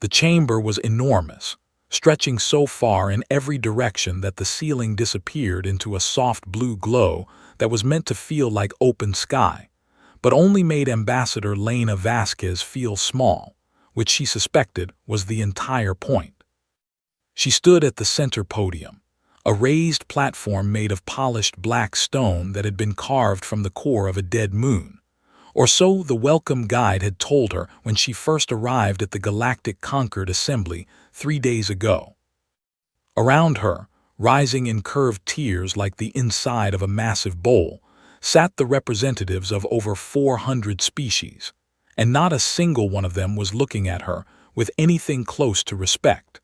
The chamber was enormous, stretching so far in every direction that the ceiling disappeared into a soft blue glow that was meant to feel like open sky, but only made Ambassador Lena Vasquez feel small, which she suspected was the entire point. She stood at the center podium, a raised platform made of polished black stone that had been carved from the core of a dead moon, or so the welcome guide had told her when she first arrived at the Galactic Concord Assembly 3 days ago. Around her, rising in curved tiers like the inside of a massive bowl, sat the representatives of over 400 species, and not a single one of them was looking at her with anything close to respect.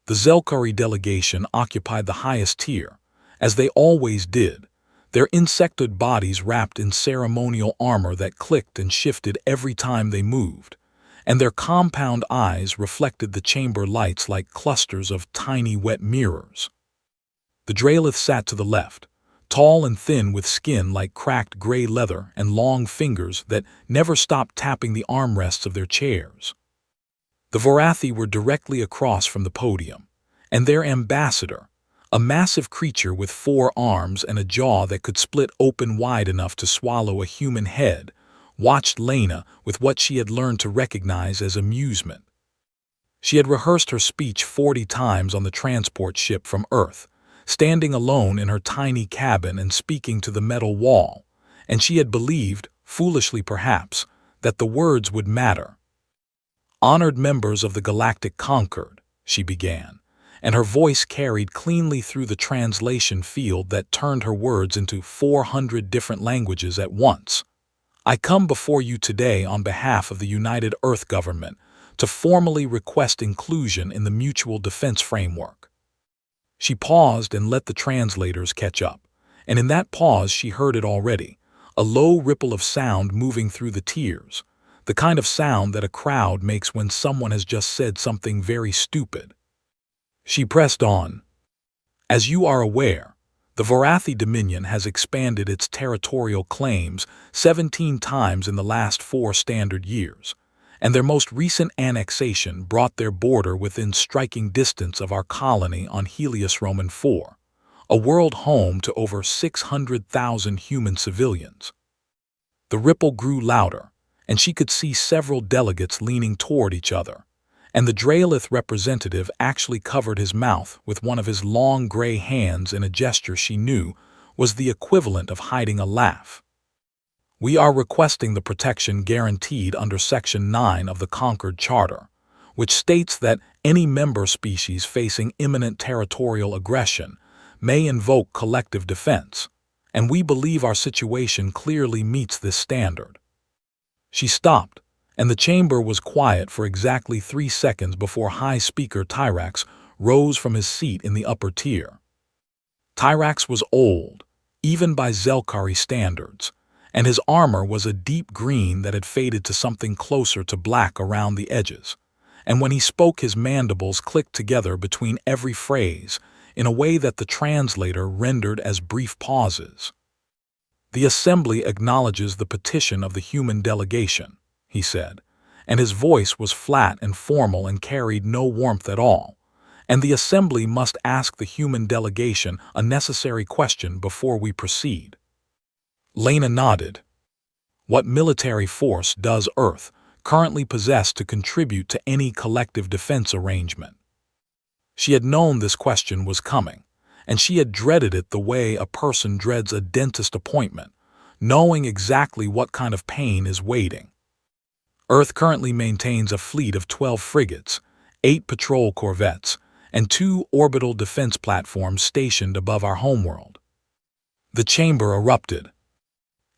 The Zelkari delegation occupied the highest tier, as they always did, their insectoid bodies wrapped in ceremonial armor that clicked and shifted every time they moved, and their compound eyes reflected the chamber lights like clusters of tiny wet mirrors. The Dreadnought sat to the left, tall and thin with skin like cracked gray leather and long fingers that never stopped tapping the armrests of their chairs. The Vorathi were directly across from the podium, and their ambassador, a massive creature with 4 arms and a jaw that could split open wide enough to swallow a human head, watched Lena with what she had learned to recognize as amusement. She had rehearsed her speech 40 times on the transport ship from Earth, standing alone in her tiny cabin and speaking to the metal wall, and she had believed, foolishly perhaps, that the words would matter. "Honored members of the Galactic Concord," she began, and her voice carried cleanly through the translation field that turned her words into 400 different languages at once. "I come before you today on behalf of the United Earth Government to formally request inclusion in the Mutual Defense Framework." She paused and let the translators catch up, and in that pause she heard it already, a low ripple of sound moving through the tiers, the kind of sound that a crowd makes when someone has just said something very stupid. She pressed on. "As you are aware, the Vorathi Dominion has expanded its territorial claims 17 times in the last 4 standard years, and their most recent annexation brought their border within striking distance of our colony on Helios Roman 4, a world home to over 600,000 human civilians." The ripple grew louder, and she could see several delegates leaning toward each other, and the Dreadnought representative actually covered his mouth with one of his long gray hands in a gesture she knew was the equivalent of hiding a laugh. "We are requesting the protection guaranteed under Section 9 of the Concord Charter, which states that any member species facing imminent territorial aggression may invoke collective defense, and we believe our situation clearly meets this standard." She stopped, and the chamber was quiet for exactly 3 seconds before High Speaker Tyrax rose from his seat in the upper tier. Tyrax was old, even by Zelkari standards, and his armor was a deep green that had faded to something closer to black around the edges, and when he spoke his mandibles clicked together between every phrase in a way that the translator rendered as brief pauses. "The Assembly acknowledges the petition of the human delegation," he said, and his voice was flat and formal and carried no warmth at all, "and the Assembly must ask the human delegation a necessary question before we proceed." Lena nodded. "What military force does Earth currently possess to contribute to any collective defense arrangement?" She had known this question was coming, and she had dreaded it the way a person dreads a dentist appointment, knowing exactly what kind of pain is waiting. "Earth currently maintains a fleet of 12 frigates, 8 patrol corvettes, and 2 orbital defense platforms stationed above our homeworld." The chamber erupted.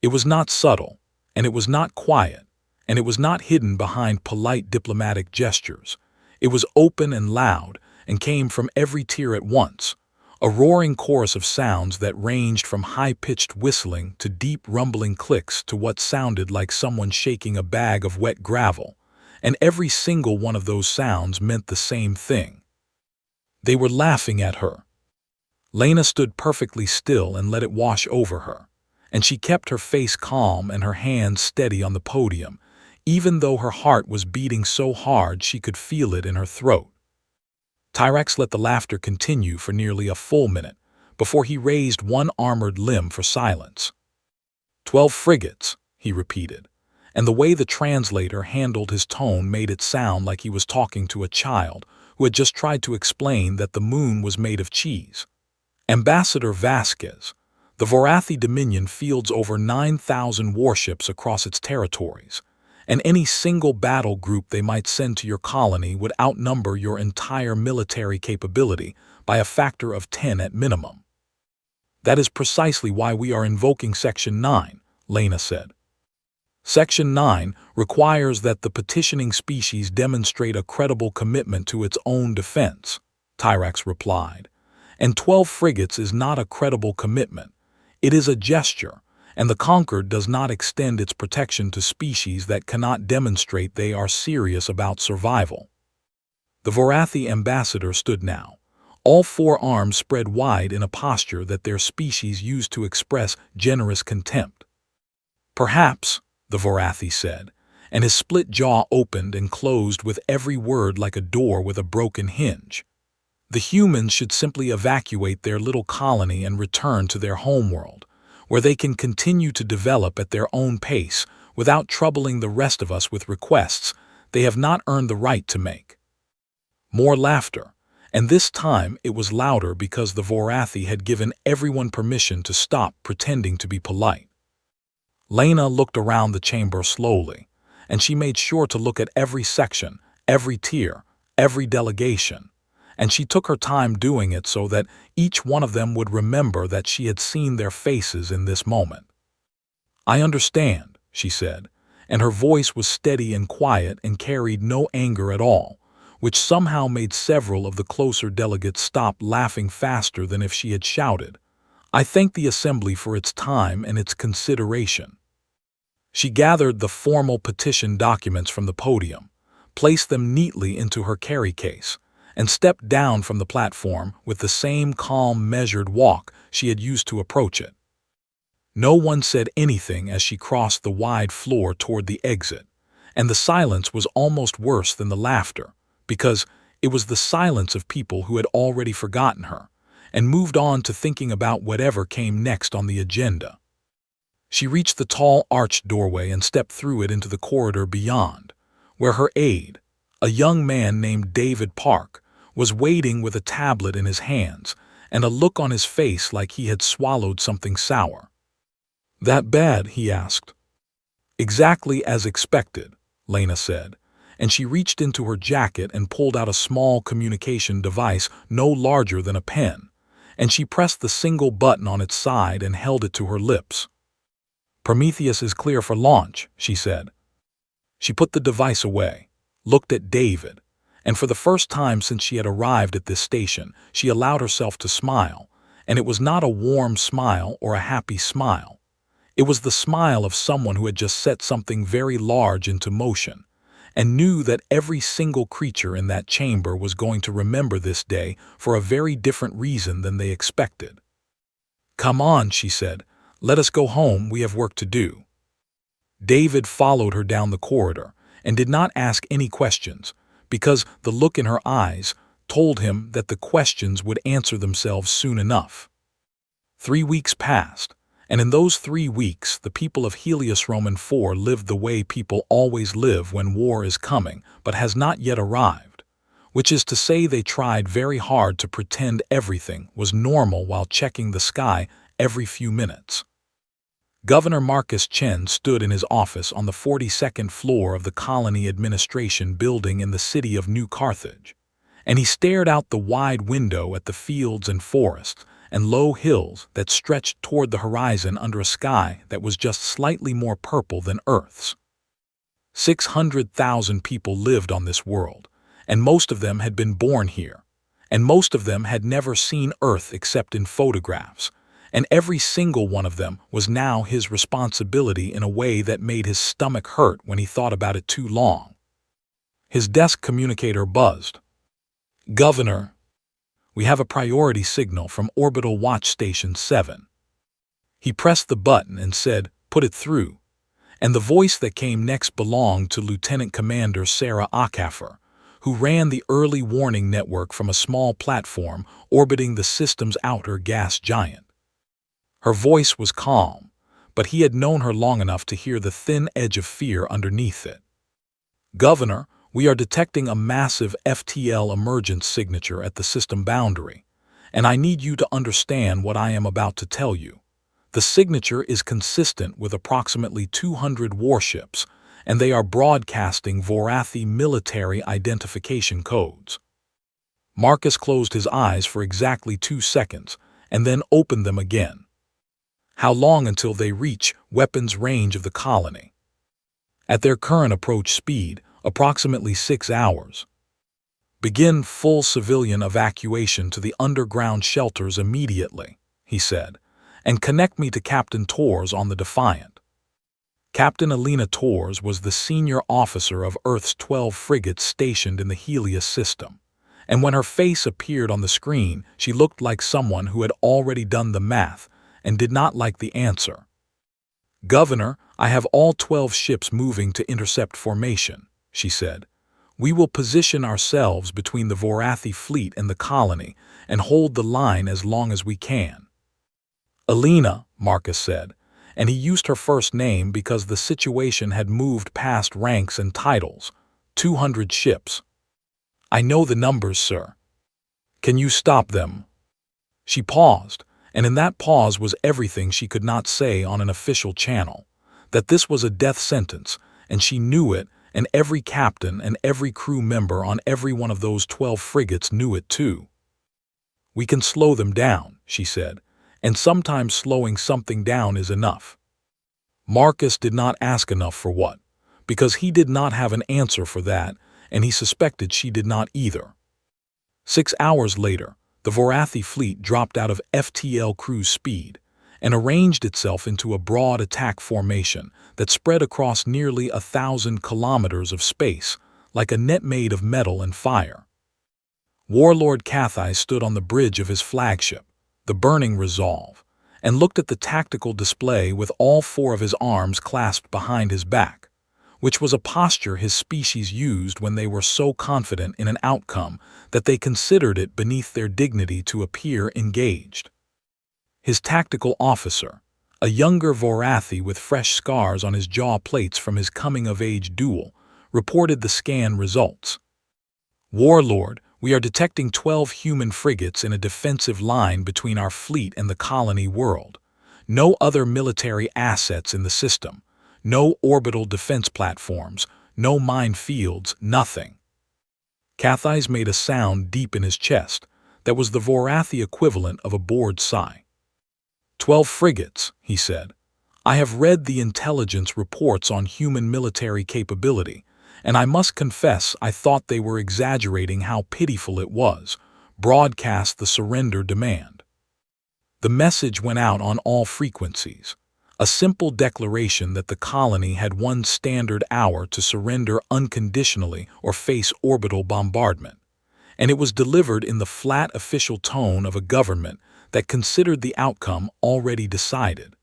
It was not subtle, and it was not quiet, and it was not hidden behind polite diplomatic gestures. It was open and loud, and came from every tier at once, a roaring chorus of sounds that ranged from high-pitched whistling to deep rumbling clicks to what sounded like someone shaking a bag of wet gravel, and every single one of those sounds meant the same thing. They were laughing at her. Lena stood perfectly still and let it wash over her, and she kept her face calm and her hands steady on the podium, even though her heart was beating so hard she could feel it in her throat. Tyrex let the laughter continue for nearly a full minute before he raised one armored limb for silence. 12 frigates, he repeated, and the way the translator handled his tone made it sound like he was talking to a child who had just tried to explain that the moon was made of cheese. Ambassador Vasquez, the Vorathi Dominion fields over 9,000 warships across its territories, and any single battle group they might send to your colony would outnumber your entire military capability by a factor of 10 at minimum. That is precisely why we are invoking Section 9, Lena said. Section 9 requires that the petitioning species demonstrate a credible commitment to its own defense, Tyrax replied. And 12 frigates is not a credible commitment. It is a gesture, and the conquered does not extend its protection to species that cannot demonstrate they are serious about survival. The Vorathi ambassador stood now, all 4 arms spread wide in a posture that their species used to express generous contempt. Perhaps, the Vorathi said, and his split jaw opened and closed with every word like a door with a broken hinge. The humans should simply evacuate their little colony and return to their homeworld, where they can continue to develop at their own pace without troubling the rest of us with requests they have not earned the right to make. More laughter, and this time it was louder because the Vorathi had given everyone permission to stop pretending to be polite. Lena looked around the chamber slowly, and she made sure to look at every section, every tier, every delegation, and she took her time doing it so that each one of them would remember that she had seen their faces in this moment. "I understand," she said, and her voice was steady and quiet and carried no anger at all, which somehow made several of the closer delegates stop laughing faster than if she had shouted. "I thank the Assembly for its time and its consideration." She gathered the formal petition documents from the podium, placed them neatly into her carry case, and stepped down from the platform with the same calm, measured walk she had used to approach it. No one said anything as she crossed the wide floor toward the exit, and the silence was almost worse than the laughter, because it was the silence of people who had already forgotten her and moved on to thinking about whatever came next on the agenda. She reached the tall arched doorway and stepped through it into the corridor beyond, where her aide, a young man named David Park, was waiting with a tablet in his hands and a look on his face like he had swallowed something sour. "That bad?" he asked. "Exactly as expected," Lena said, and she reached into her jacket and pulled out a small communication device no larger than a pen, and she pressed the single button on its side and held it to her lips. "Prometheus is clear for launch," she said. She put the device away, looked at David, and for the first time since she had arrived at this station, she allowed herself to smile, and it was not a warm smile or a happy smile. It was the smile of someone who had just set something very large into motion, and knew that every single creature in that chamber was going to remember this day for a very different reason than they expected. "Come on," she said. "Let us go home, we have work to do." David followed her down the corridor and did not ask any questions, because the look in her eyes told him that the questions would answer themselves soon enough. 3 weeks passed, and in those 3 weeks the people of Helios Roman 4 lived the way people always live when war is coming but has not yet arrived, which is to say they tried very hard to pretend everything was normal while checking the sky every few minutes. Governor Marcus Chen stood in his office on the 42nd floor of the Colony Administration building in the city of New Carthage, and he stared out the wide window at the fields and forests and low hills that stretched toward the horizon under a sky that was just slightly more purple than Earth's. 600,000 people lived on this world, and most of them had been born here, and most of them had never seen Earth except in photographs, and every single one of them was now his responsibility in a way that made his stomach hurt when he thought about it too long. His desk communicator buzzed. "Governor, we have a priority signal from Orbital Watch Station 7. He pressed the button and said, "Put it through," And the voice that came next belonged to Lieutenant Commander Sarah Acaffer, who ran the early warning network from a small platform orbiting the system's outer gas giant. Her voice was calm, but he had known her long enough to hear the thin edge of fear underneath it. "Governor, we are detecting a massive FTL emergence signature at the system boundary, and I need you to understand what I am about to tell you. The signature is consistent with approximately 200 warships, and they are broadcasting Vorathi military identification codes." Marcus closed his eyes for exactly 2 seconds and then opened them again. "How long until they reach weapons range of the colony?" "At their current approach speed, approximately 6 hours. Begin full civilian evacuation to the underground shelters immediately," he said, "and connect me to Captain Torres on the Defiant." Captain Alina Torres was the senior officer of Earth's 12 frigates stationed in the Helios system, and when her face appeared on the screen, she looked like someone who had already done the math and did not like the answer. "Governor, I have all 12 ships moving to intercept formation," she said. "We will position ourselves between the Vorathi fleet and the colony and hold the line as long as we can." "Alina," Marcus said, and he used her first name because the situation had moved past ranks and titles. 200 ships. "I know the numbers, sir." "Can you stop them?" She paused, and in that pause was everything she could not say on an official channel. That this was a death sentence, and she knew it, and every captain and every crew member on every one of those 12 frigates knew it too. "We can slow them down," she said, "and sometimes slowing something down is enough." Marcus did not ask enough for what, because he did not have an answer for that, and he suspected she did not either. 6 hours later, the Vorathi fleet dropped out of FTL cruise speed and arranged itself into a broad attack formation that spread across nearly 1,000 kilometers of space, like a net made of metal and fire. Warlord Cathai stood on the bridge of his flagship, the Burning Resolve, and looked at the tactical display with all 4 of his arms clasped behind his back, which was a posture his species used when they were so confident in an outcome that they considered it beneath their dignity to appear engaged. His tactical officer, a younger Vorathi with fresh scars on his jaw plates from his coming-of-age duel, reported the scan results. "Warlord, we are detecting 12 human frigates in a defensive line between our fleet and the colony world. No other military assets in the system. No orbital defense platforms, no minefields, nothing." Cathais made a sound deep in his chest that was the Vorathi equivalent of a bored sigh. 12 frigates, he said. "I have read the intelligence reports on human military capability, and I must confess I thought they were exaggerating how pitiful it was, broadcast the surrender demand." The message went out on all frequencies. A simple declaration that the colony had 1 standard hour to surrender unconditionally or face orbital bombardment, and it was delivered in the flat official tone of a government that considered the outcome already decided.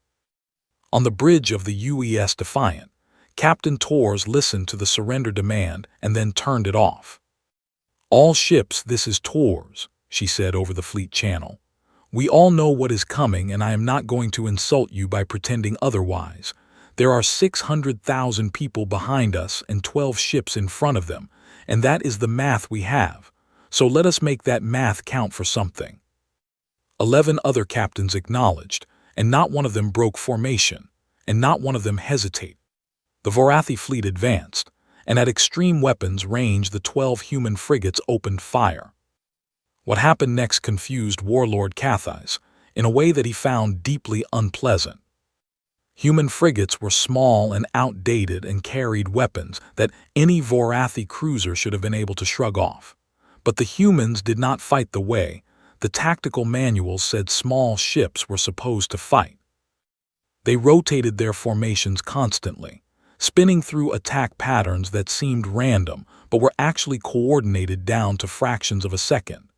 On the bridge of the UES Defiant, Captain Torres listened to the surrender demand and then turned it off. "All ships, this is Torres," she said over the fleet channel. "We all know what is coming, and I am not going to insult you by pretending otherwise. There are 600,000 people behind us and 12 ships in front of them, and that is the math we have. So let us make that math count for something." 11 other captains acknowledged, and not one of them broke formation, and not one of them hesitated. The Vorathi fleet advanced, and at extreme weapons range the 12 human frigates opened fire. What happened next confused Warlord Cathais in a way that he found deeply unpleasant. Human frigates were small and outdated and carried weapons that any Vorathi cruiser should have been able to shrug off. But the humans did not fight the way the tactical manuals said small ships were supposed to fight. They rotated their formations constantly, spinning through attack patterns that seemed random but were actually coordinated down to fractions of a second.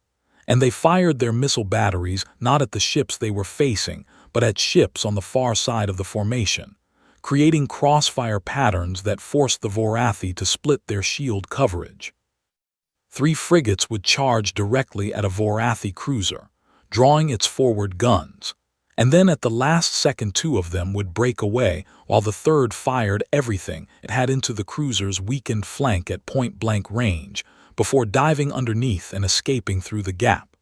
And they fired their missile batteries not at the ships they were facing, but at ships on the far side of the formation, creating crossfire patterns that forced the Vorathi to split their shield coverage. 3 frigates would charge directly at a Vorathi cruiser, drawing its forward guns, and then at the last second 2 of them would break away while the third fired everything it had into the cruiser's weakened flank at point-blank range before diving underneath and escaping through the gap.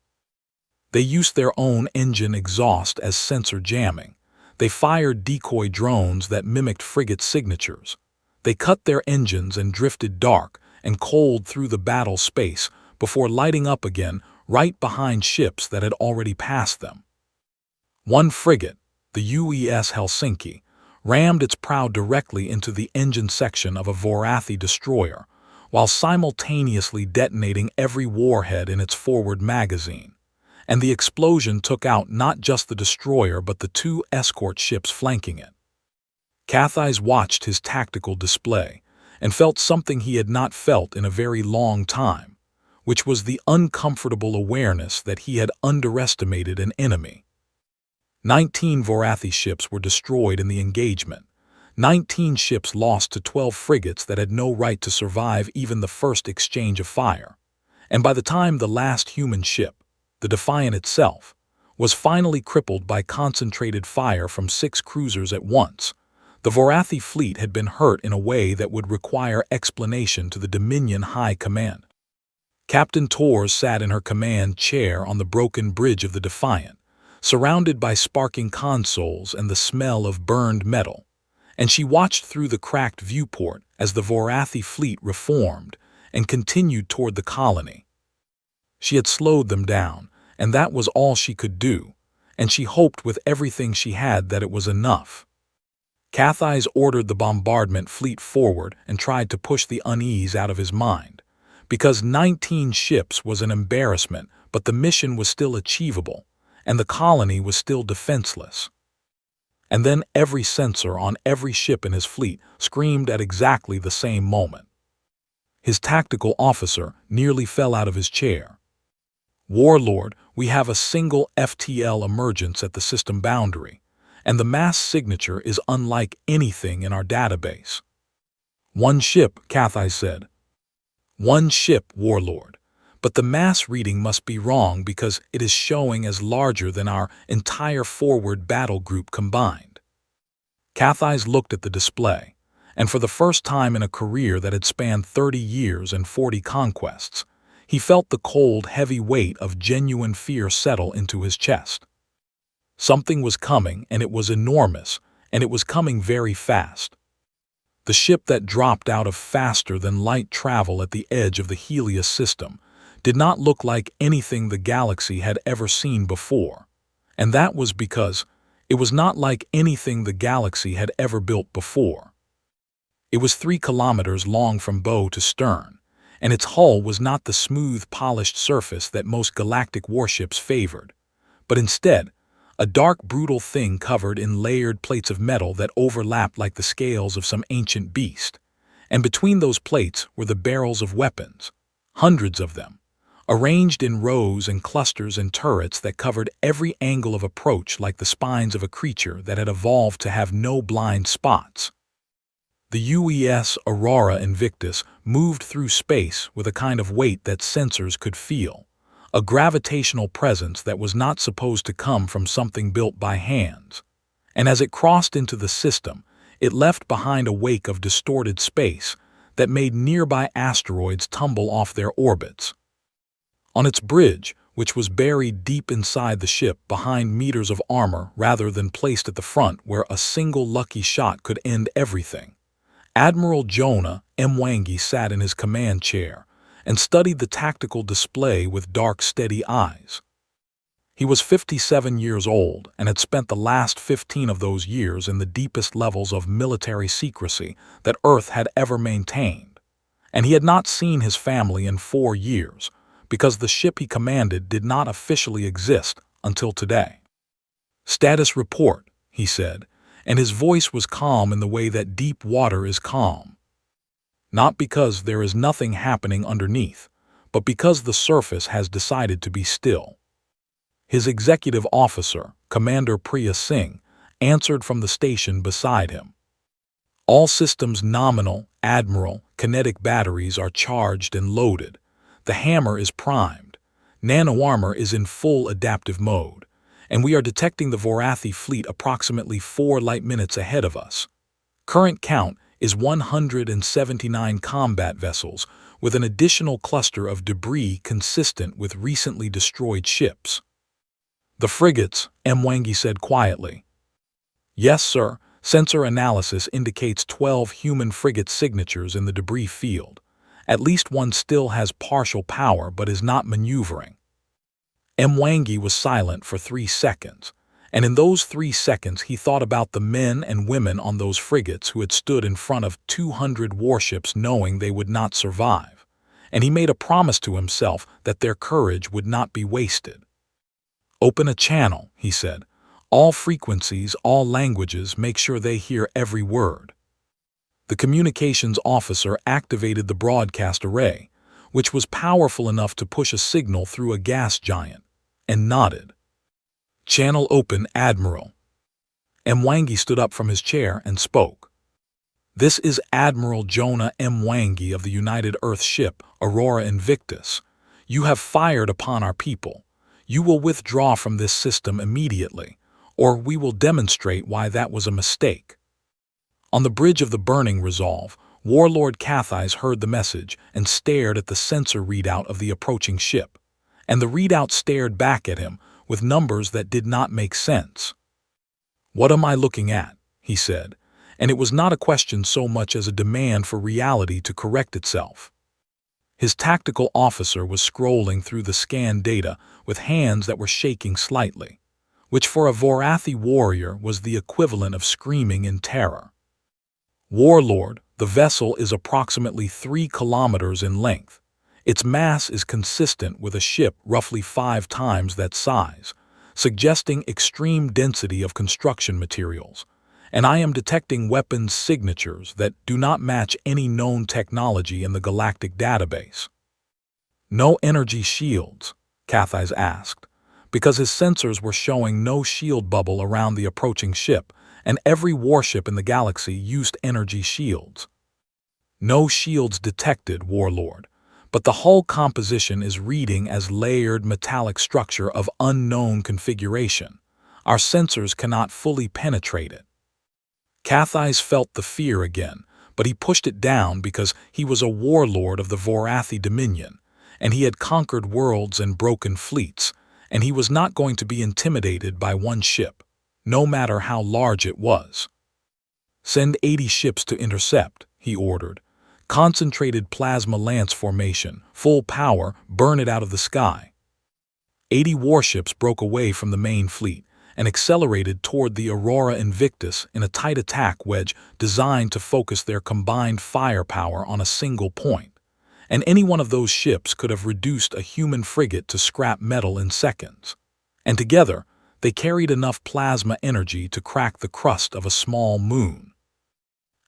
They used their own engine exhaust as sensor jamming. They fired decoy drones that mimicked frigate signatures. They cut their engines and drifted dark and cold through the battle space before lighting up again right behind ships that had already passed them. One frigate, the UES Helsinki, rammed its prow directly into the engine section of a Vorathi destroyer, while simultaneously detonating every warhead in its forward magazine. And the explosion took out not just the destroyer but the 2 escort ships flanking it. Cathais watched his tactical display and felt something he had not felt in a very long time, which was the uncomfortable awareness that he had underestimated an enemy. 19 Vorathi ships were destroyed in the engagement. 19 ships lost to 12 frigates that had no right to survive even the first exchange of fire. And by the time the last human ship, the Defiant itself, was finally crippled by concentrated fire from 6 cruisers at once, the Vorathi fleet had been hurt in a way that would require explanation to the Dominion High Command. Captain Torres sat in her command chair on the broken bridge of the Defiant, surrounded by sparking consoles and the smell of burned metal, and she watched through the cracked viewport as the Vorathi fleet reformed and continued toward the colony. She had slowed them down, and that was all she could do, and she hoped with everything she had that it was enough. Cathais ordered the bombardment fleet forward and tried to push the unease out of his mind, because 19 ships was an embarrassment, but the mission was still achievable, and the colony was still defenseless. And then every sensor on every ship in his fleet screamed at exactly the same moment. His tactical officer nearly fell out of his chair. "Warlord, we have a single FTL emergence at the system boundary, and the mass signature is unlike anything in our database." "One ship," Cathais said. "One ship, Warlord. But the mass reading must be wrong because it is showing as larger than our entire forward battle group combined." Cathais looked at the display, and for the first time in a career that had spanned 30 years and 40 conquests, he felt the cold, heavy weight of genuine fear settle into his chest. Something was coming, and it was enormous, and it was coming very fast. The ship that dropped out of faster-than-light travel at the edge of the Helios system did not look like anything the galaxy had ever seen before, and that was because it was not like anything the galaxy had ever built before. It was 3 kilometers long from bow to stern, and its hull was not the smooth, polished surface that most galactic warships favored, but instead a dark, brutal thing covered in layered plates of metal that overlapped like the scales of some ancient beast, and between those plates were the barrels of weapons, hundreds of them, arranged in rows and clusters and turrets that covered every angle of approach like the spines of a creature that had evolved to have no blind spots. The UES Aurora Invictus moved through space with a kind of weight that sensors could feel, a gravitational presence that was not supposed to come from something built by hands. And as it crossed into the system, it left behind a wake of distorted space that made nearby asteroids tumble off their orbits. On its bridge, which was buried deep inside the ship behind meters of armor rather than placed at the front where a single lucky shot could end everything, Admiral Jonah Mwangi sat in his command chair and studied the tactical display with dark, steady eyes. He was 57 years old and had spent the last 15 of those years in the deepest levels of military secrecy that Earth had ever maintained, and he had not seen his family in 4 years, because the ship he commanded did not officially exist until today. "Status report," he said, and his voice was calm in the way that deep water is calm. Not because there is nothing happening underneath, but because the surface has decided to be still. His executive officer, Commander Priya Singh, answered from the station beside him. All systems nominal, Admiral, kinetic batteries are charged and loaded. The hammer is primed. Nano-armor is in full adaptive mode, and we are detecting the Vorathi fleet approximately 4 light minutes ahead of us. Current count is 179 combat vessels, with an additional cluster of debris consistent with recently destroyed ships. The frigates, Mwangi said quietly. Yes, sir. Sensor analysis indicates 12 human frigate signatures in the debris field. At least one still has partial power but is not maneuvering. Mwangi was silent for 3 seconds, and in those 3 seconds he thought about the men and women on those frigates who had stood in front of 200 warships knowing they would not survive, and he made a promise to himself that their courage would not be wasted. Open a channel, he said. All frequencies, all languages, make sure they hear every word. The communications officer activated the broadcast array, which was powerful enough to push a signal through a gas giant, and nodded. Channel open, Admiral. Mwangi stood up from his chair and spoke. This is Admiral Jonah Mwangi of the United Earth ship Aurora Invictus. You have fired upon our people. You will withdraw from this system immediately, or we will demonstrate why that was a mistake. On the bridge of the burning Resolve, Warlord Cathais heard the message and stared at the sensor readout of the approaching ship, and the readout stared back at him with numbers that did not make sense. What am I looking at? He said, and it was not a question so much as a demand for reality to correct itself. His tactical officer was scrolling through the scanned data with hands that were shaking slightly, which for a Vorathi warrior was the equivalent of screaming in terror. Warlord, the vessel is approximately 3 kilometers in length. Its mass is consistent with a ship roughly 5 times that size, suggesting extreme density of construction materials, and I am detecting weapons signatures that do not match any known technology in the galactic database. No energy shields, Cathais asked, because his sensors were showing no shield bubble around the approaching ship, and every warship in the galaxy used energy shields. No shields detected, Warlord, but the hull composition is reading as layered metallic structure of unknown configuration. Our sensors cannot fully penetrate it. Cathais felt the fear again, but he pushed it down because he was a warlord of the Vorathi Dominion, and he had conquered worlds and broken fleets, and he was not going to be intimidated by one ship, no matter how large it was. Send 80 ships to intercept, he ordered. Concentrated plasma lance formation, full power, burn it out of the sky. 80 warships broke away from the main fleet and accelerated toward the Aurora Invictus in a tight attack wedge designed to focus their combined firepower on a single point. And any one of those ships could have reduced a human frigate to scrap metal in seconds. And together, they carried enough plasma energy to crack the crust of a small moon.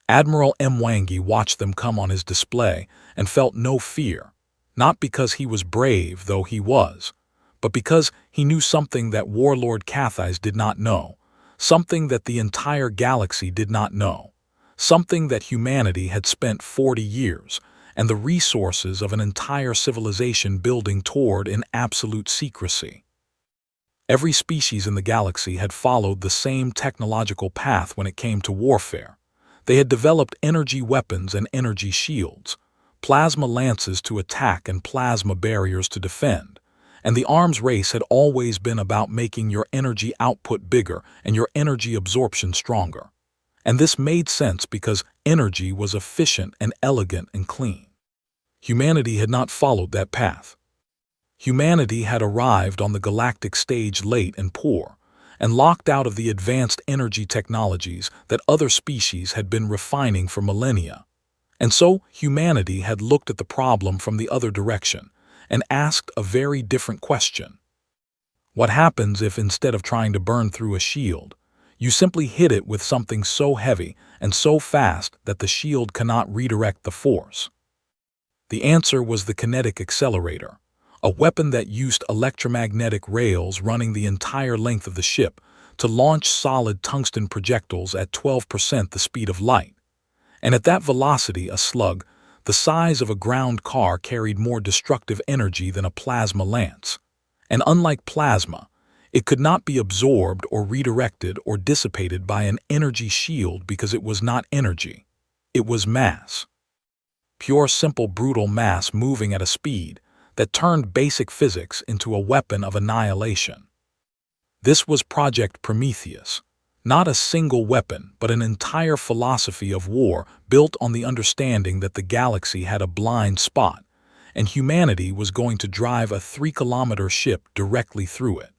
Admiral Mwangi watched them come on his display and felt no fear, not because he was brave, though he was, but because he knew something that Warlord Cathais did not know, something that the entire galaxy did not know, something that humanity had spent 40 years and the resources of an entire civilization building toward in absolute secrecy. Every species in the galaxy had followed the same technological path when it came to warfare. They had developed energy weapons and energy shields, plasma lances to attack and plasma barriers to defend, and the arms race had always been about making your energy output bigger and your energy absorption stronger. And this made sense because energy was efficient and elegant and clean. Humanity had not followed that path. Humanity had arrived on the galactic stage late and poor, and locked out of the advanced energy technologies that other species had been refining for millennia. And so humanity had looked at the problem from the other direction and asked a very different question. What happens if, instead of trying to burn through a shield, you simply hit it with something so heavy and so fast that the shield cannot redirect the force? The answer was the kinetic accelerator, a weapon that used electromagnetic rails running the entire length of the ship to launch solid tungsten projectiles at 12% the speed of light. And at that velocity, a slug, the size of a ground car, carried more destructive energy than a plasma lance. And unlike plasma, it could not be absorbed or redirected or dissipated by an energy shield because it was not energy. It was mass. Pure, simple, brutal mass moving at a speed that turned basic physics into a weapon of annihilation. This was Project Prometheus. Not a single weapon, but an entire philosophy of war built on the understanding that the galaxy had a blind spot, and humanity was going to drive a 3-kilometer ship directly through it.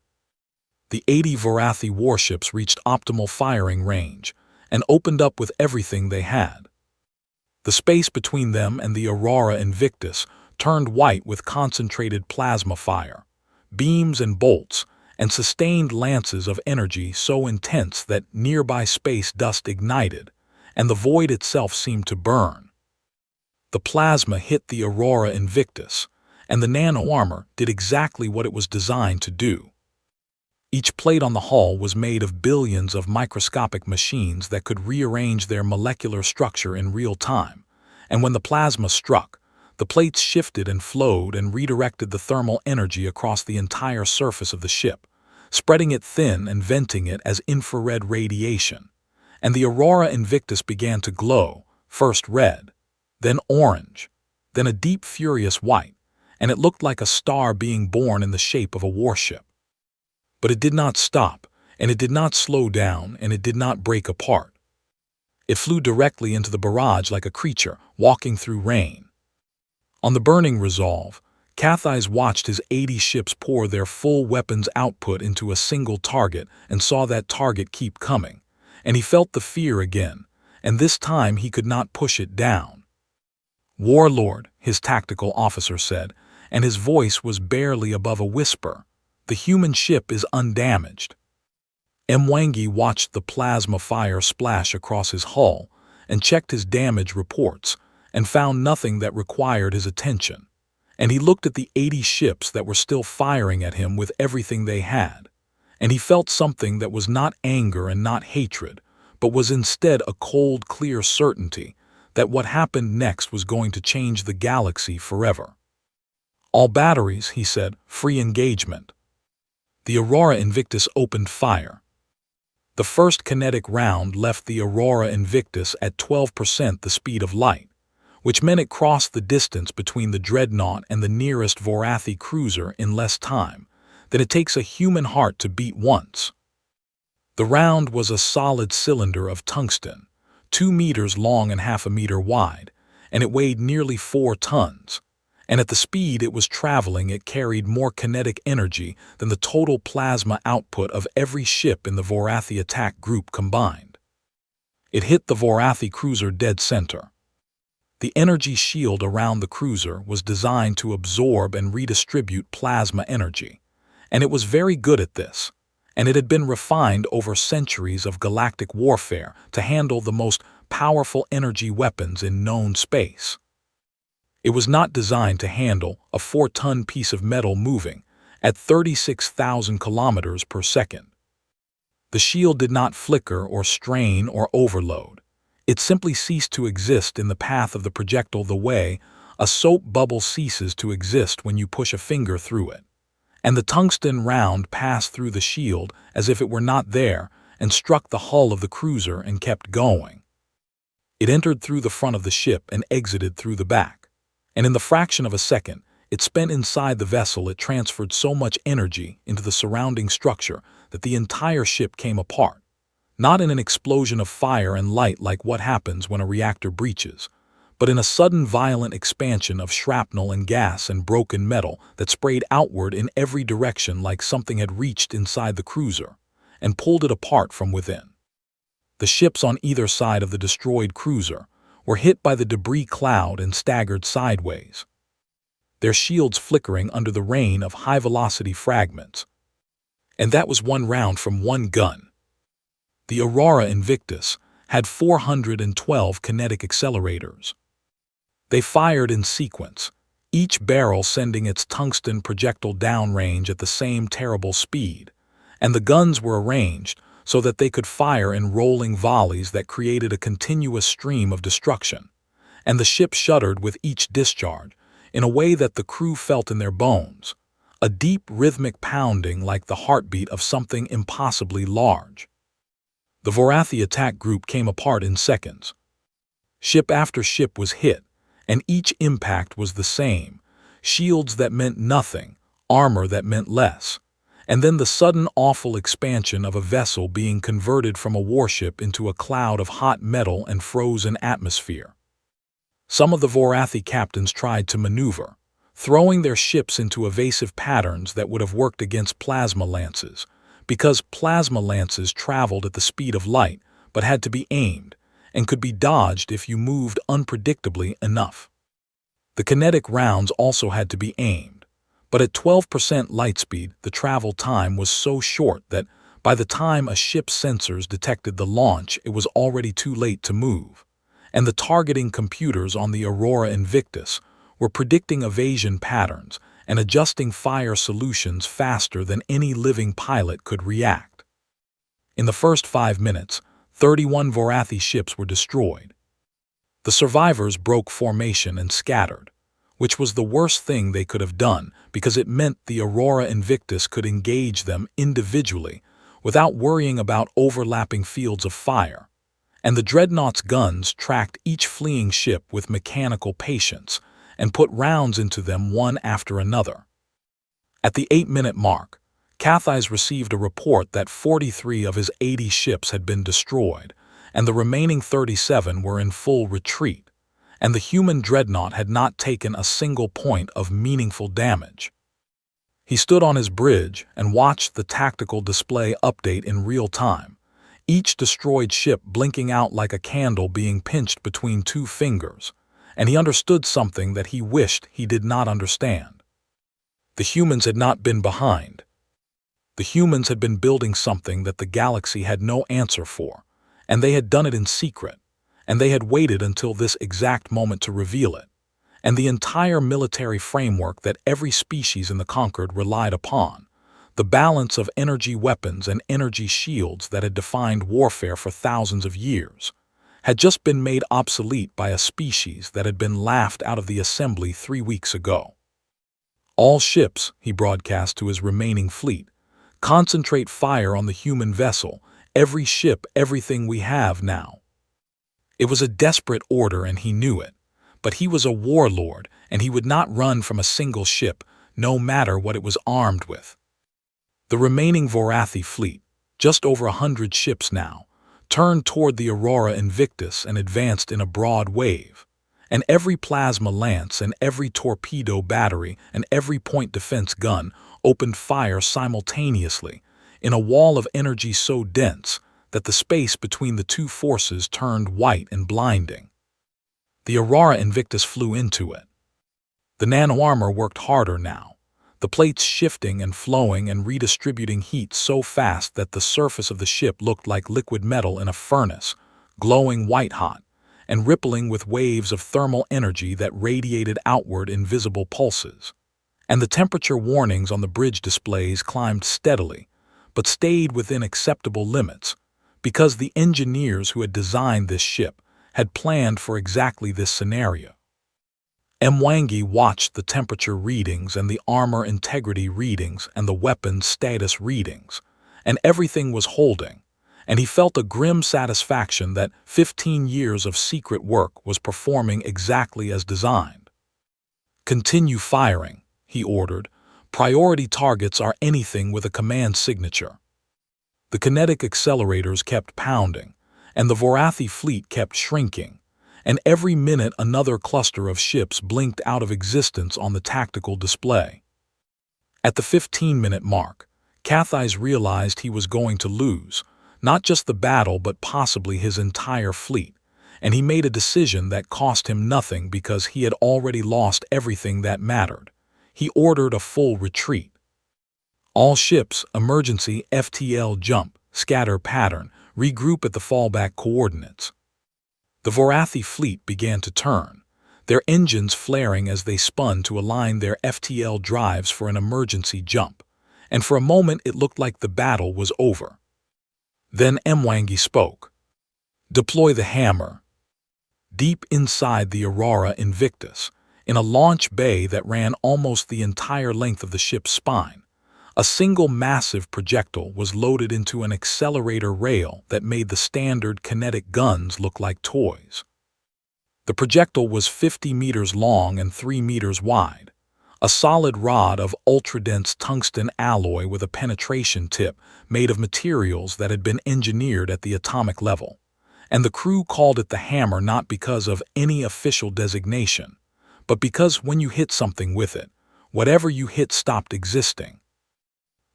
The 80 Vorathi warships reached optimal firing range and opened up with everything they had. The space between them and the Aurora Invictus turned white with concentrated plasma fire, beams and bolts, and sustained lances of energy so intense that nearby space dust ignited, and the void itself seemed to burn. The plasma hit the Aurora Invictus, and the nano-armor did exactly what it was designed to do. Each plate on the hull was made of billions of microscopic machines that could rearrange their molecular structure in real time, and when the plasma struck, the plates shifted and flowed and redirected the thermal energy across the entire surface of the ship, spreading it thin and venting it as infrared radiation. And the Aurora Invictus began to glow, first red, then orange, then a deep furious white, and it looked like a star being born in the shape of a warship. But it did not stop, and it did not slow down, and it did not break apart. It flew directly into the barrage like a creature walking through rain. On the burning Resolve, Cathais watched his 80 ships pour their full weapons output into a single target and saw that target keep coming, and he felt the fear again, and this time he could not push it down. "Warlord," his tactical officer said, and his voice was barely above a whisper, "the human ship is undamaged." Mwangi watched the plasma fire splash across his hull and checked his damage reports and found nothing that required his attention. And he looked at the 80 ships that were still firing at him with everything they had, and he felt something that was not anger and not hatred, but was instead a cold, clear certainty that what happened next was going to change the galaxy forever. "All batteries," he said, "free engagement." The Aurora Invictus opened fire. The first kinetic round left the Aurora Invictus at 12% the speed of light, which meant it crossed the distance between the Dreadnought and the nearest Vorathi cruiser in less time than it takes a human heart to beat once. The round was a solid cylinder of tungsten, 2 meters long and half a meter wide, and it weighed nearly 4 tons. And at the speed it was traveling, it carried more kinetic energy than the total plasma output of every ship in the Vorathi attack group combined. It hit the Vorathi cruiser dead center. The energy shield around the cruiser was designed to absorb and redistribute plasma energy, and it was very good at this, and it had been refined over centuries of galactic warfare to handle the most powerful energy weapons in known space. It was not designed to handle a 4-ton piece of metal moving at 36,000 kilometers per second. The shield did not flicker or strain or overload. It simply ceased to exist in the path of the projectile the way a soap bubble ceases to exist when you push a finger through it. And the tungsten round passed through the shield as if it were not there and struck the hull of the cruiser and kept going. It entered through the front of the ship and exited through the back. And in the fraction of a second it spent inside the vessel, it transferred so much energy into the surrounding structure that the entire ship came apart, not in an explosion of fire and light like what happens when a reactor breaches, but in a sudden violent expansion of shrapnel and gas and broken metal that sprayed outward in every direction like something had reached inside the cruiser and pulled it apart from within. The ships on either side of the destroyed cruiser were hit by the debris cloud and staggered sideways, their shields flickering under the rain of high-velocity fragments. And that was one round from one gun. The Aurora Invictus had 412 kinetic accelerators. They fired in sequence, each barrel sending its tungsten projectile downrange at the same terrible speed, and the guns were arranged so that they could fire in rolling volleys that created a continuous stream of destruction. And the ship shuddered with each discharge, in a way that the crew felt in their bones, a deep rhythmic pounding like the heartbeat of something impossibly large. The Vorathi attack group came apart in seconds. Ship after ship was hit, and each impact was the same: shields that meant nothing, armor that meant less, and then the sudden awful expansion of a vessel being converted from a warship into a cloud of hot metal and frozen atmosphere. Some of the Vorathi captains tried to maneuver, throwing their ships into evasive patterns that would have worked against plasma lances, because plasma lances traveled at the speed of light but had to be aimed, and could be dodged if you moved unpredictably enough. The kinetic rounds also had to be aimed, but at 12% light speed the travel time was so short that by the time a ship's sensors detected the launch it was already too late to move, and the targeting computers on the Aurora Invictus were predicting evasion patterns and adjusting fire solutions faster than any living pilot could react. In the first 5 minutes, 31 Vorathi ships were destroyed. The survivors broke formation and scattered, which was the worst thing they could have done because it meant the Aurora Invictus could engage them individually without worrying about overlapping fields of fire, and the Dreadnought's guns tracked each fleeing ship with mechanical patience and put rounds into them one after another. At the 8-minute mark, Cathais received a report that 43 of his 80 ships had been destroyed, and the remaining 37 were in full retreat, and the human Dreadnought had not taken a single point of meaningful damage. He stood on his bridge and watched the tactical display update in real time, each destroyed ship blinking out like a candle being pinched between 2 fingers, and he understood something that he wished he did not understand. The humans had not been behind. The humans had been building something that the galaxy had no answer for, and they had done it in secret, and they had waited until this exact moment to reveal it, and the entire military framework that every species in the Conquered relied upon, the balance of energy weapons and energy shields that had defined warfare for thousands of years, had just been made obsolete by a species that had been laughed out of the assembly 3 weeks ago. All ships, he broadcast to his remaining fleet, concentrate fire on the human vessel, every ship, everything we have now. It was a desperate order and he knew it, but he was a warlord and he would not run from a single ship, no matter what it was armed with. The remaining Vorathi fleet, just over 100 ships now, turned toward the Aurora Invictus and advanced in a broad wave, and every plasma lance and every torpedo battery and every point defense gun opened fire simultaneously in a wall of energy so dense that the space between the two forces turned white and blinding. The Aurora Invictus flew into it. The nano-armor worked harder now, the plates shifting and flowing and redistributing heat so fast that the surface of the ship looked like liquid metal in a furnace, glowing white-hot, and rippling with waves of thermal energy that radiated outward in visible pulses. And the temperature warnings on the bridge displays climbed steadily, but stayed within acceptable limits, because the engineers who had designed this ship had planned for exactly this scenario. Mwangi watched the temperature readings and the armor integrity readings and the weapons status readings, and everything was holding, and he felt a grim satisfaction that 15 years of secret work was performing exactly as designed. "Continue firing," he ordered. "Priority targets are anything with a command signature." The kinetic accelerators kept pounding, and the Vorathi fleet kept shrinking, and every minute another cluster of ships blinked out of existence on the tactical display. At the 15-minute mark, Cathais realized he was going to lose, not just the battle but possibly his entire fleet, and he made a decision that cost him nothing because he had already lost everything that mattered. He ordered a full retreat. All ships, emergency FTL jump, scatter pattern, regroup at the fallback coordinates. The Vorathi fleet began to turn, their engines flaring as they spun to align their FTL drives for an emergency jump, and for a moment it looked like the battle was over. Then Mwangi spoke. "Deploy the hammer." Deep inside the Aurora Invictus, in a launch bay that ran almost the entire length of the ship's spine, a single massive projectile was loaded into an accelerator rail that made the standard kinetic guns look like toys. The projectile was 50 meters long and 3 meters wide, a solid rod of ultra-dense tungsten alloy with a penetration tip made of materials that had been engineered at the atomic level. And the crew called it the hammer not because of any official designation, but because when you hit something with it, whatever you hit stopped existing.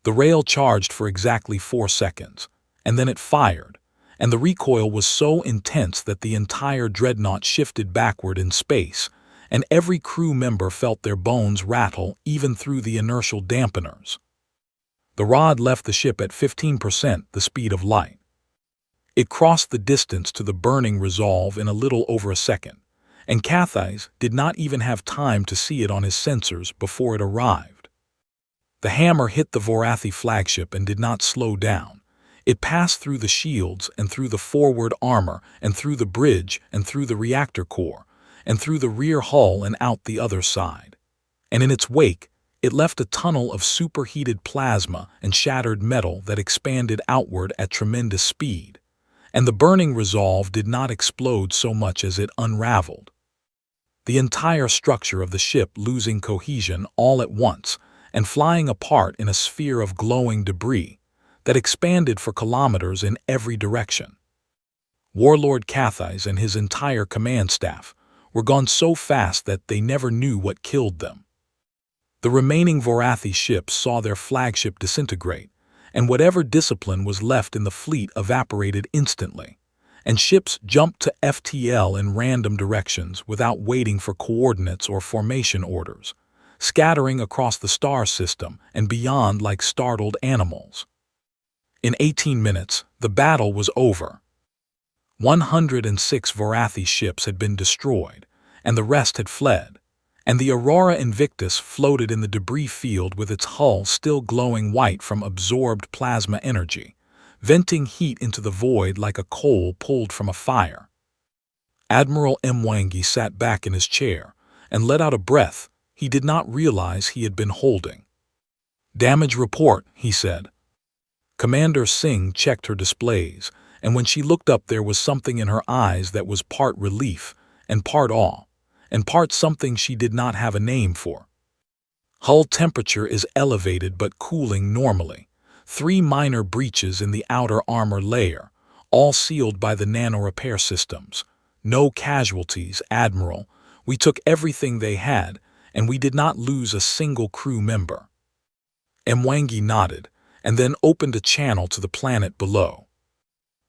The rail charged for exactly 4 seconds, and then it fired, and the recoil was so intense that the entire Dreadnought shifted backward in space, and every crew member felt their bones rattle even through the inertial dampeners. The rod left the ship at 15% the speed of light. It crossed the distance to the burning resolve in a little over a second, and Cathais did not even have time to see it on his sensors before it arrived. The hammer hit the Vorathi flagship and did not slow down. It passed through the shields and through the forward armor and through the bridge and through the reactor core and through the rear hull and out the other side. And in its wake, it left a tunnel of superheated plasma and shattered metal that expanded outward at tremendous speed. And the burning resolve did not explode so much as it unraveled. The entire structure of the ship losing cohesion all at once and flying apart in a sphere of glowing debris that expanded for kilometers in every direction. Warlord Cathais and his entire command staff were gone so fast that they never knew what killed them. The remaining Vorathi ships saw their flagship disintegrate, and whatever discipline was left in the fleet evaporated instantly, and ships jumped to FTL in random directions without waiting for coordinates or formation orders, scattering across the star system and beyond like startled animals. In 18 minutes, the battle was over. 106 Vorathi ships had been destroyed, and the rest had fled, and the Aurora Invictus floated in the debris field with its hull still glowing white from absorbed plasma energy, venting heat into the void like a coal pulled from a fire. Admiral Mwangi sat back in his chair and let out a breath he did not realize he had been holding. "Damage report," he said. Commander Singh checked her displays, and when she looked up there was something in her eyes that was part relief and part awe, and part something she did not have a name for. "Hull temperature is elevated but cooling normally. 3 minor breaches in the outer armor layer, all sealed by the nano-repair systems. No casualties, Admiral. We took everything they had, and we did not lose a single crew member." Mwangi nodded, and then opened a channel to the planet below.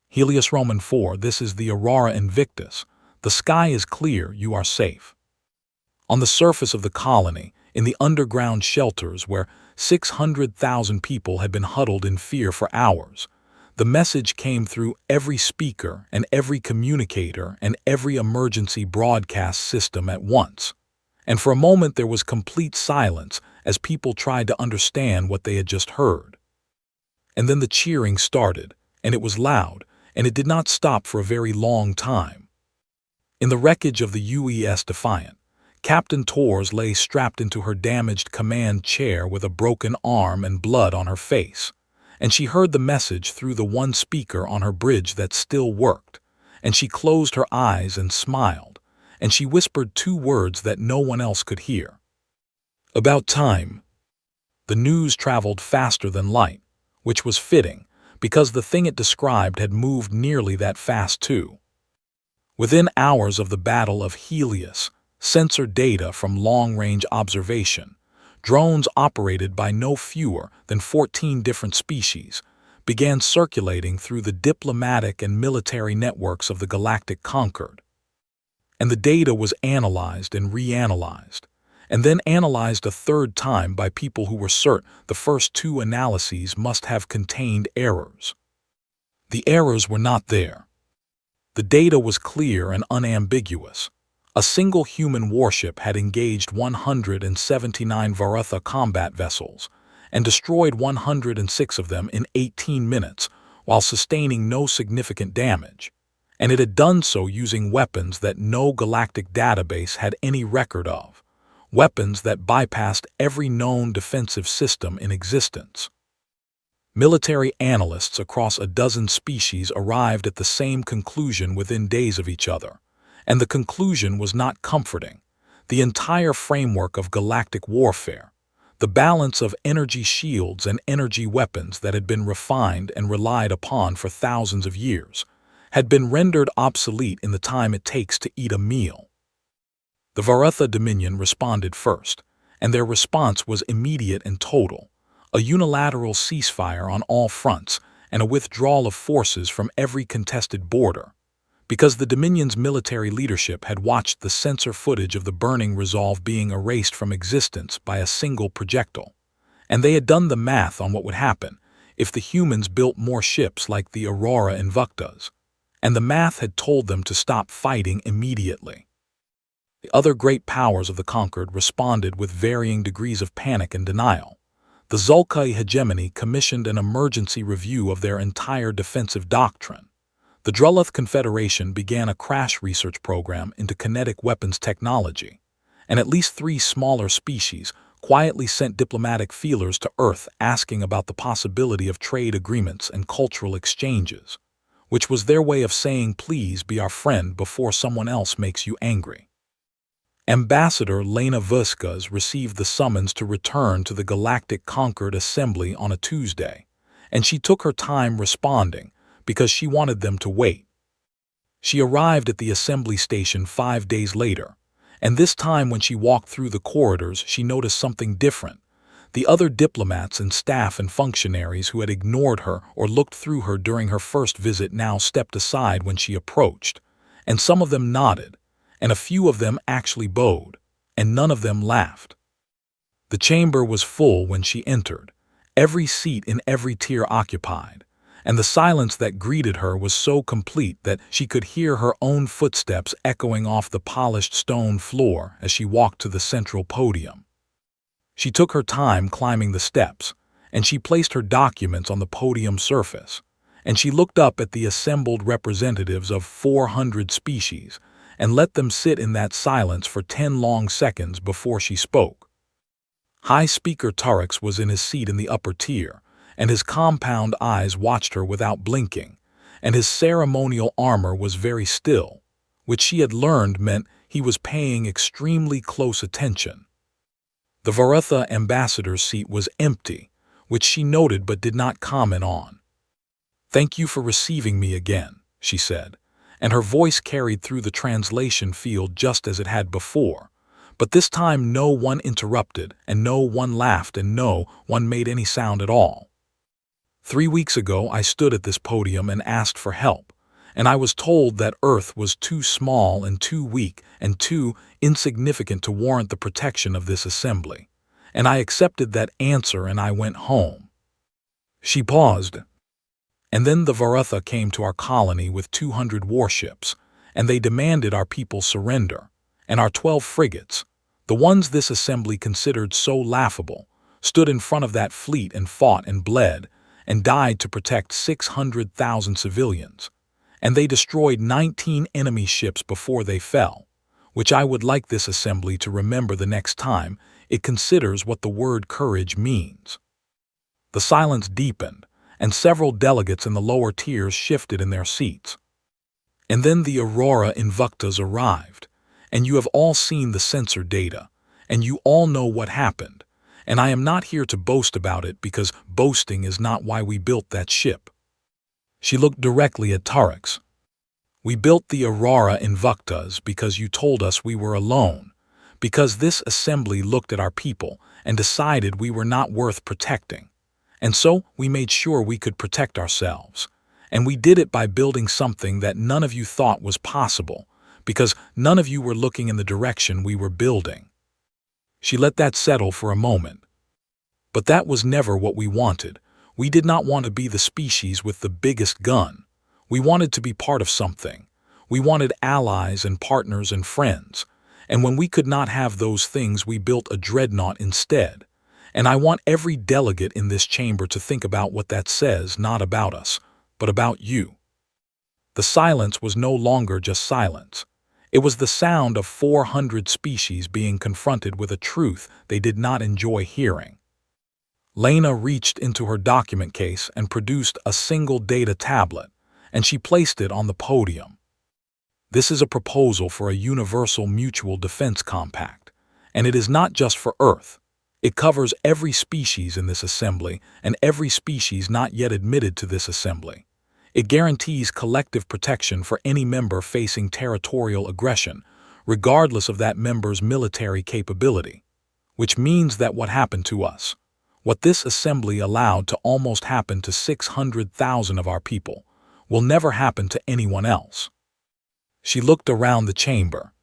"Helios Roman 4, this is the Aurora Invictus. The sky is clear, you are safe." On the surface of the colony, in the underground shelters where 600,000 people had been huddled in fear for hours, the message came through every speaker and every communicator and every emergency broadcast system at once. And for a moment there was complete silence as people tried to understand what they had just heard. And then the cheering started, and it was loud, and it did not stop for a very long time. In the wreckage of the UES Defiant, Captain Torres lay strapped into her damaged command chair with a broken arm and blood on her face, and she heard the message through the one speaker on her bridge that still worked, and she closed her eyes and smiled, and she whispered 2 words that no one else could hear. "About time." The news traveled faster than light, which was fitting, because the thing it described had moved nearly that fast too. Within hours of the Battle of Helios, sensor data from long-range observation, drones operated by no fewer than 14 different species, began circulating through the diplomatic and military networks of the Galactic Concord. And the data was analyzed and reanalyzed, and then analyzed a 3rd time by people who were certain the first 2 analyses must have contained errors. The errors were not there. The data was clear and unambiguous. A single human warship had engaged 179 Varatha combat vessels and destroyed 106 of them in 18 minutes, while sustaining no significant damage, and it had done so using weapons that no galactic database had any record of, weapons that bypassed every known defensive system in existence. Military analysts across a dozen species arrived at the same conclusion within days of each other, and the conclusion was not comforting. The entire framework of galactic warfare, the balance of energy shields and energy weapons that had been refined and relied upon for thousands of years, had been rendered obsolete in the time it takes to eat a meal. The Varetha Dominion responded first, and their response was immediate and total, a unilateral ceasefire on all fronts and a withdrawal of forces from every contested border, because the Dominion's military leadership had watched the sensor footage of the burning resolve being erased from existence by a single projectile, and they had done the math on what would happen if the humans built more ships like the Aurora Invictus, and the math had told them to stop fighting immediately. The other great powers of the conquered responded with varying degrees of panic and denial. The Zulkai hegemony commissioned an emergency review of their entire defensive doctrine. The Druluth Confederation began a crash research program into kinetic weapons technology, and at least 3 smaller species quietly sent diplomatic feelers to Earth asking about the possibility of trade agreements and cultural exchanges, which was their way of saying please be our friend before someone else makes you angry. Ambassador Lena Vuskas received the summons to return to the Galactic Conquered Assembly on a Tuesday, and she took her time responding because she wanted them to wait. She arrived at the assembly station 5 days later, and this time when she walked through the corridors she noticed something different. The other diplomats and staff and functionaries who had ignored her or looked through her during her first visit now stepped aside when she approached, and some of them nodded, and a few of them actually bowed, and none of them laughed. The chamber was full when she entered, every seat in every tier occupied, and the silence that greeted her was so complete that she could hear her own footsteps echoing off the polished stone floor as she walked to the central podium. She took her time climbing the steps, and she placed her documents on the podium surface, and she looked up at the assembled representatives of 400 species and let them sit in that silence for 10 long seconds before she spoke. High Speaker Tureks was in his seat in the upper tier, and his compound eyes watched her without blinking, and his ceremonial armor was very still, which she had learned meant he was paying extremely close attention. The Varetha ambassador's seat was empty, which she noted but did not comment on. "Thank you for receiving me again," she said, and her voice carried through the translation field just as it had before, but this time no one interrupted, and no one laughed, and no one made any sound at all. 3 weeks ago I stood at this podium and asked for help, and I was told that Earth was too small and too weak and too insignificant to warrant the protection of this assembly, and I accepted that answer and I went home. She paused. And then the Varetha came to our colony with 200 warships, and they demanded our people surrender, and our 12 frigates, the ones this assembly considered so laughable, stood in front of that fleet and fought and bled, and died to protect 600,000 civilians, and they destroyed 19 enemy ships before they fell, which I would like this assembly to remember the next time it considers what the word courage means. The silence deepened, and several delegates in the lower tiers shifted in their seats. And then the Aurora Invictus arrived, and you have all seen the sensor data, and you all know what happened, and I am not here to boast about it because boasting is not why we built that ship. She looked directly at Tureks. We built the Aurora Invictus because you told us we were alone, because this assembly looked at our people and decided we were not worth protecting. And so we made sure we could protect ourselves. And we did it by building something that none of you thought was possible, because none of you were looking in the direction we were building. She let that settle for a moment. But that was never what we wanted. We did not want to be the species with the biggest gun. We wanted to be part of something. We wanted allies and partners and friends. And when we could not have those things, we built a Dreadnought instead. And I want every delegate in this chamber to think about what that says, not about us, but about you." The silence was no longer just silence. It was the sound of 400 species being confronted with a truth they did not enjoy hearing. Lena reached into her document case and produced a single data tablet, and she placed it on the podium. "This is a proposal for a universal mutual defense compact, and it is not just for Earth. It covers every species in this assembly and every species not yet admitted to this assembly. It guarantees collective protection for any member facing territorial aggression, regardless of that member's military capability. Which means that what happened to us, what this assembly allowed to almost happen to 600,000 of our people, will never happen to anyone else." She looked around the chamber.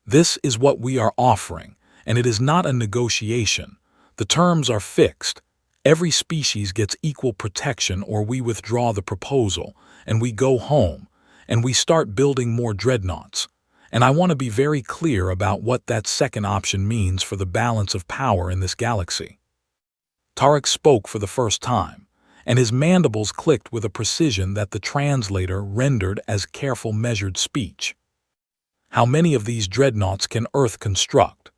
"This is what we are offering, and it is not a negotiation. The terms are fixed. Every species gets equal protection, or we withdraw the proposal, and we go home, and we start building more dreadnoughts. And I want to be very clear about what that second option means for the balance of power in this galaxy." Tarek spoke for the first time, and his mandibles clicked with a precision that the translator rendered as careful, measured speech. "How many of these dreadnoughts can Earth construct?"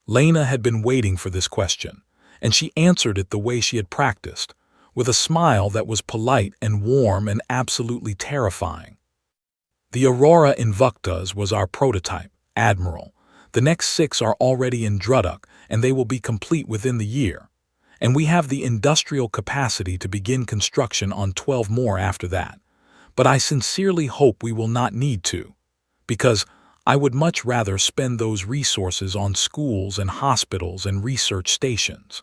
Lena had been waiting for this question, and she answered it the way she had practiced, with a smile that was polite and warm and absolutely terrifying. "The Aurora Invictus was our prototype, Admiral. The next 6 are already in Dreadnought, and they will be complete within the year. And we have the industrial capacity to begin construction on 12 more after that. But I sincerely hope we will not need to, because I would much rather spend those resources on schools and hospitals and research stations."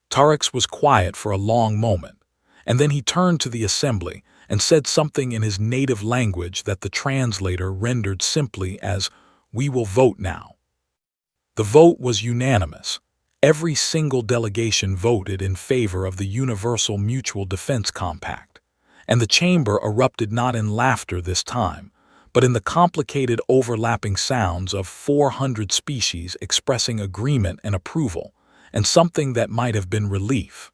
Tarek was quiet for a long moment, and then he turned to the assembly and said something in his native language that the translator rendered simply as, "We will vote now." The vote was unanimous. Every single delegation voted in favor of the Universal Mutual Defense Compact, and the chamber erupted not in laughter this time, but in the complicated overlapping sounds of 400 species expressing agreement and approval, and something that might have been relief.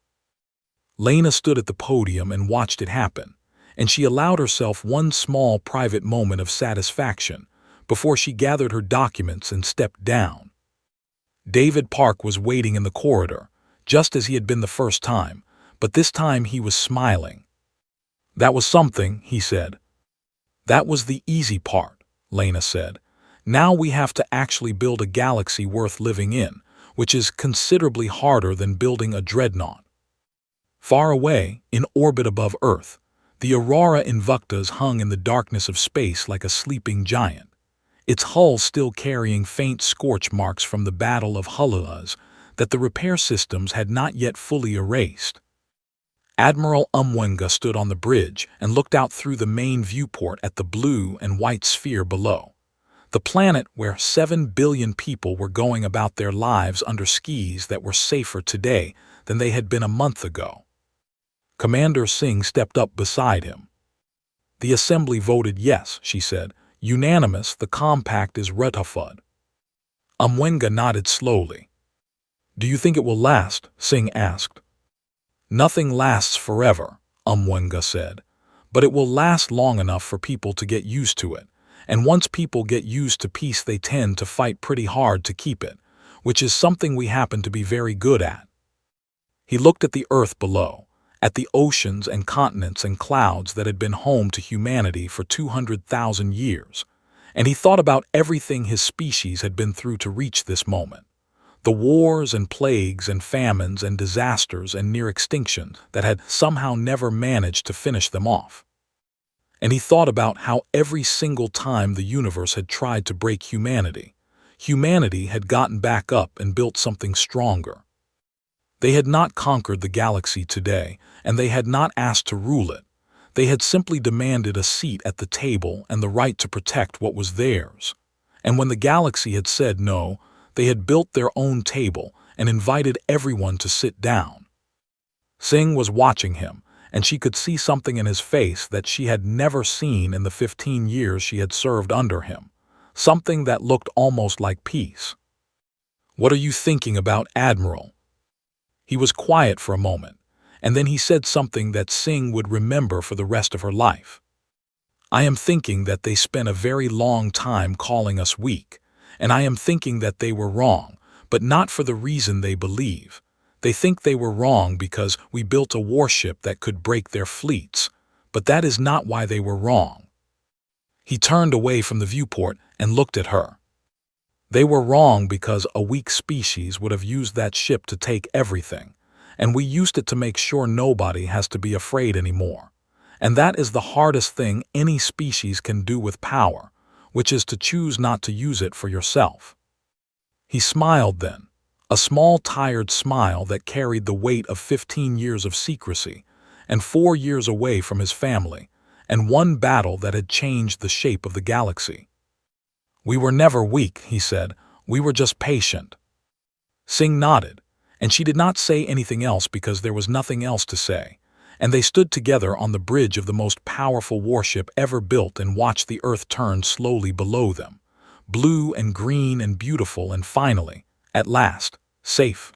Lena stood at the podium and watched it happen, and she allowed herself one small private moment of satisfaction before she gathered her documents and stepped down. David Park was waiting in the corridor, just as he had been the first time, but this time he was smiling. "That was something," he said. "That was the easy part," Lena said. "Now we have to actually build a galaxy worth living in, which is considerably harder than building a dreadnought." Far away, in orbit above Earth, the Aurora Invictus hung in the darkness of space like a sleeping giant, its hull still carrying faint scorch marks from the Battle of Hullulas that the repair systems had not yet fully erased. Admiral Umwenga stood on the bridge and looked out through the main viewport at the blue and white sphere below, the planet where 7 billion people were going about their lives under skis that were safer today than they had been a month ago. Commander Singh stepped up beside him. "The assembly voted yes," she said. "Unanimous, the compact is ratified." Umwenga nodded slowly. "Do you think it will last?" Singh asked. "Nothing lasts forever," Umwenga said, "but it will last long enough for people to get used to it, and once people get used to peace they tend to fight pretty hard to keep it, which is something we happen to be very good at." He looked at the Earth below, at the oceans and continents and clouds that had been home to humanity for 200,000 years, and he thought about everything his species had been through to reach this moment. The wars and plagues and famines and disasters and near extinction that had somehow never managed to finish them off. And he thought about how every single time the universe had tried to break humanity, humanity had gotten back up and built something stronger. They had not conquered the galaxy today, and they had not asked to rule it. They had simply demanded a seat at the table and the right to protect what was theirs. And when the galaxy had said no, they had built their own table and invited everyone to sit down. Singh was watching him, and she could see something in his face that she had never seen in the 15 years she had served under him, something that looked almost like peace. "What are you thinking about, Admiral?" He was quiet for a moment, And then he said something that Sing would remember for the rest of her life. I am thinking that they spent a very long time calling us weak, and I am thinking that they were wrong, but not for the reason they believe. They think they were wrong because we built a warship that could break their fleets, but that is not why they were wrong. He turned away from the viewport and looked at her. They were wrong because a weak species would have used that ship to take everything, and we used it to make sure nobody has to be afraid anymore. And that is the hardest thing any species can do with power, which is to choose not to use it for yourself. He smiled then, a small tired smile that carried the weight of 15 years of secrecy, and 4 years away from his family, and one battle that had changed the shape of the galaxy. We were never weak, he said. We were just patient. Sing nodded, and she did not say anything else because there was nothing else to say, and they stood together on the bridge of the most powerful warship ever built and watched the Earth turn slowly below them, blue and green and beautiful and finally, at last, safe.